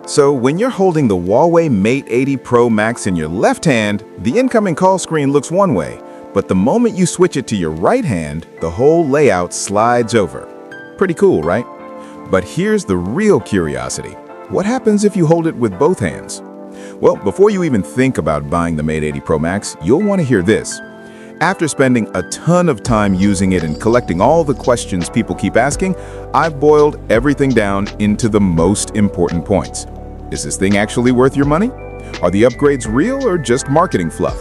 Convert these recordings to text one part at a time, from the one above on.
So when you're holding the Huawei Mate 80 Pro Max in your left hand, the incoming call screen looks one way, but the moment you switch it to your right hand, the whole layout slides over. Pretty cool, right? But here's the real curiosity. What happens if you hold it with both hands? Well, before you even think about buying the Mate 80 Pro Max, you'll want to hear this. After spending a ton of time using it and collecting all the questions people keep asking, I've boiled everything down into the most important points. Is this thing actually worth your money? Are the upgrades real or just marketing fluff?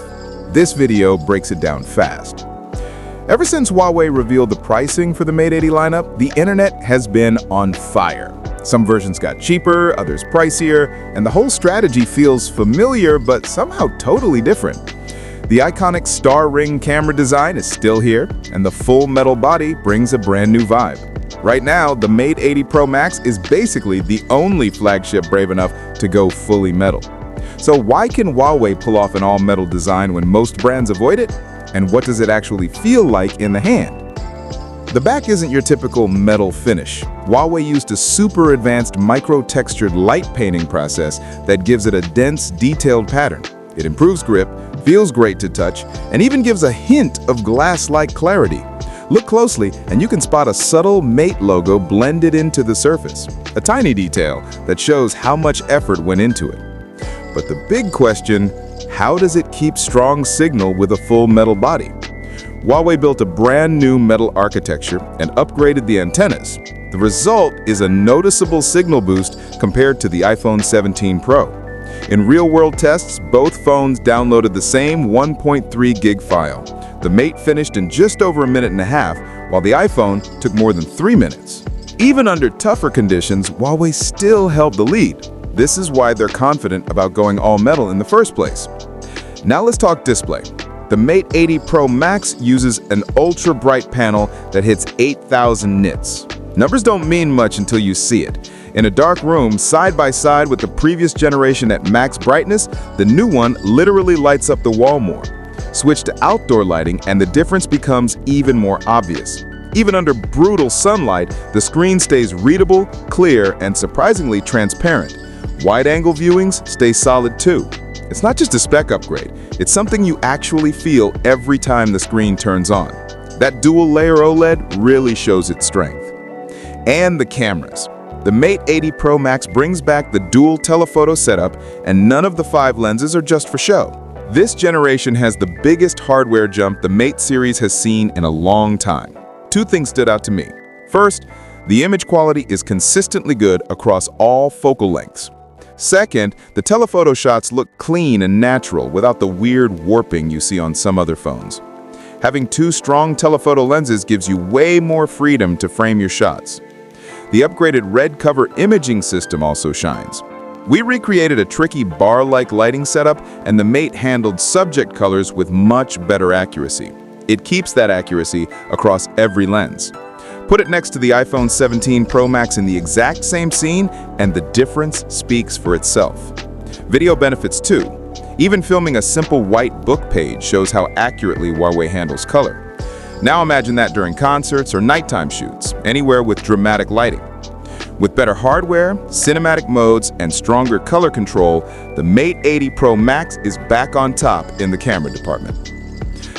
This video breaks it down fast. Ever since Huawei revealed the pricing for the Mate 80 lineup, the internet has been on fire. Some versions got cheaper, others pricier, and the whole strategy feels familiar but somehow totally different. The iconic star ring camera design is still here, and the full metal body brings a brand new vibe. Right now, the Mate 80 Pro Max is basically the only flagship brave enough to go fully metal. So why can Huawei pull off an all-metal design when most brands avoid it? And what does it actually feel like in the hand? The back isn't your typical metal finish. Huawei used a super advanced micro-textured light painting process that gives it a dense, detailed pattern. It improves grip, feels great to touch, and even gives a hint of glass-like clarity. Look closely, and you can spot a subtle Mate logo blended into the surface, a tiny detail that shows how much effort went into it. But the big question, how does it keep strong signal with a full metal body? Huawei built a brand new metal architecture and upgraded the antennas. The result is a noticeable signal boost compared to the iPhone 17 Pro. In real-world tests, both phones downloaded the same 1.3 gig file. The Mate finished in just over a minute and a half, while the iPhone took more than 3 minutes. Even under tougher conditions, Huawei still held the lead. This is why they're confident about going all-metal in the first place. Now let's talk display. The Mate 80 Pro Max uses an ultra-bright panel that hits 8,000 nits. Numbers don't mean much until you see it. In a dark room, side by side with the previous generation at max brightness, the new one literally lights up the wall more. Switch to outdoor lighting and the difference becomes even more obvious. Even under brutal sunlight, the screen stays readable, clear, and surprisingly transparent. Wide-angle viewings stay solid too. It's not just a spec upgrade, it's something you actually feel every time the screen turns on. That dual-layer OLED really shows its strength. And the cameras. The Mate 80 Pro Max brings back the dual telephoto setup, and none of the 5 lenses are just for show. This generation has the biggest hardware jump the Mate series has seen in a long time. 2 things stood out to me. First, the image quality is consistently good across all focal lengths. Second, the telephoto shots look clean and natural without the weird warping you see on some other phones. Having 2 strong telephoto lenses gives you way more freedom to frame your shots. The upgraded red cover imaging system also shines. We recreated a tricky bar-like lighting setup, and the Mate handled subject colors with much better accuracy. It keeps that accuracy across every lens. Put it next to the iPhone 17 Pro Max in the exact same scene, and the difference speaks for itself. Video benefits too. Even filming a simple white book page shows how accurately Huawei handles color. Now imagine that during concerts or nighttime shoots, anywhere with dramatic lighting. With better hardware, cinematic modes, and stronger color control, the Mate 80 Pro Max is back on top in the camera department.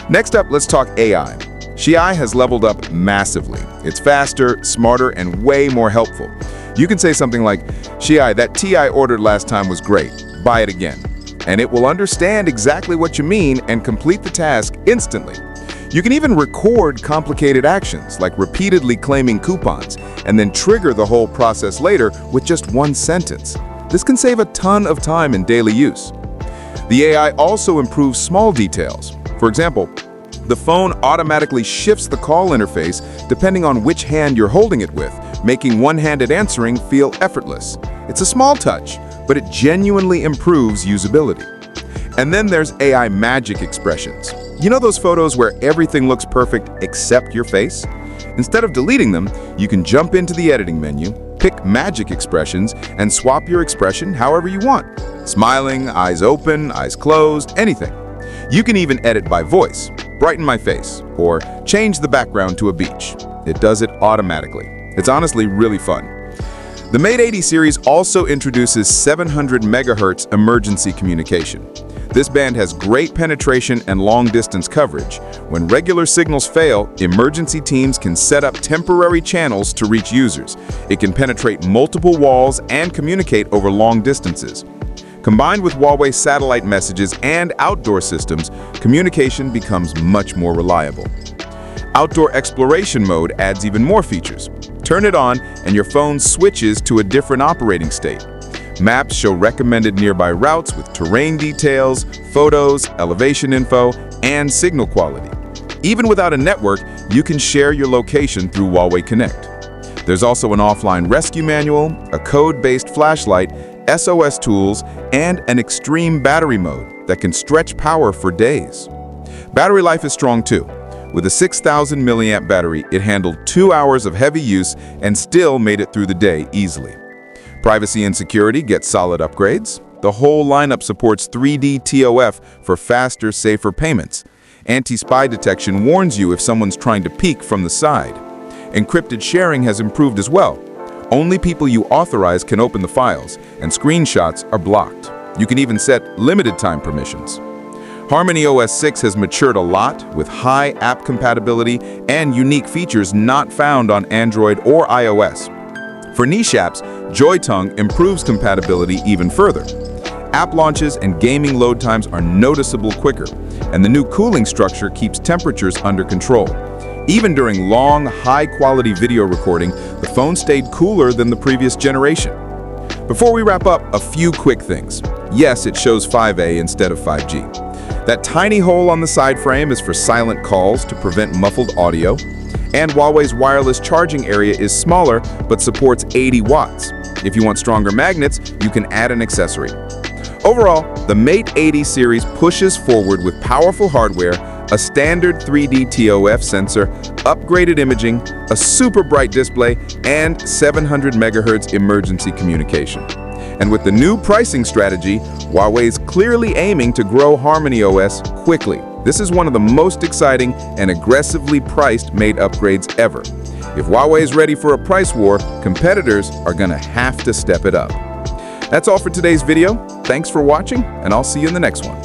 Next up, let's talk AI. Xiao Yi has leveled up massively. It's faster, smarter, and way more helpful. You can say something like, "Xiao Yi, that tea I ordered last time was great. Buy it again." And it will understand exactly what you mean and complete the task instantly. You can even record complicated actions, like repeatedly claiming coupons, and then trigger the whole process later with just 1 sentence. This can save a ton of time in daily use. The AI also improves small details. For example, the phone automatically shifts the call interface depending on which hand you're holding it with, making one-handed answering feel effortless. It's a small touch, but it genuinely improves usability. And then there's AI magic expressions. You know those photos where everything looks perfect except your face? Instead of deleting them, you can jump into the editing menu, pick magic expressions, and swap your expression however you want. Smiling, eyes open, eyes closed, anything. You can even edit by voice, brighten my face, or change the background to a beach. It does it automatically. It's honestly really fun. The Mate 80 series also introduces 700 MHz emergency communication. This band has great penetration and long-distance coverage. When regular signals fail, emergency teams can set up temporary channels to reach users. It can penetrate multiple walls and communicate over long distances. Combined with Huawei satellite messages and outdoor systems, communication becomes much more reliable. Outdoor exploration mode adds even more features. Turn it on and your phone switches to a different operating state. Maps show recommended nearby routes with terrain details, photos, elevation info, and signal quality. Even without a network, you can share your location through Huawei Connect. There's also an offline rescue manual, a code-based flashlight, SOS tools, and an extreme battery mode that can stretch power for days. Battery life is strong too. With a 6,000 milliamp battery, it handled 2 hours of heavy use and still made it through the day easily. Privacy and security get solid upgrades. The whole lineup supports 3D TOF for faster, safer payments. Anti-spy detection warns you if someone's trying to peek from the side. Encrypted sharing has improved as well. Only people you authorize can open the files, and screenshots are blocked. You can even set limited time permissions. HarmonyOS 6 has matured a lot with high app compatibility and unique features not found on Android or iOS. For niche apps, Joytongue improves compatibility even further. App launches and gaming load times are noticeably quicker, and the new cooling structure keeps temperatures under control. Even during long, high-quality video recording, the phone stayed cooler than the previous generation. Before we wrap up, a few quick things. Yes, it shows 5A instead of 5G. That tiny hole on the side frame is for silent calls to prevent muffled audio. And Huawei's wireless charging area is smaller, but supports 80 watts. If you want stronger magnets, you can add an accessory. Overall, the Mate 80 series pushes forward with powerful hardware, a standard 3D TOF sensor, upgraded imaging, a super bright display, and 700 MHz emergency communication. And with the new pricing strategy, Huawei's clearly aiming to grow HarmonyOS quickly. This is one of the most exciting and aggressively priced Mate upgrades ever. If Huawei is ready for a price war, competitors are going to have to step it up. That's all for today's video. Thanks for watching, and I'll see you in the next one.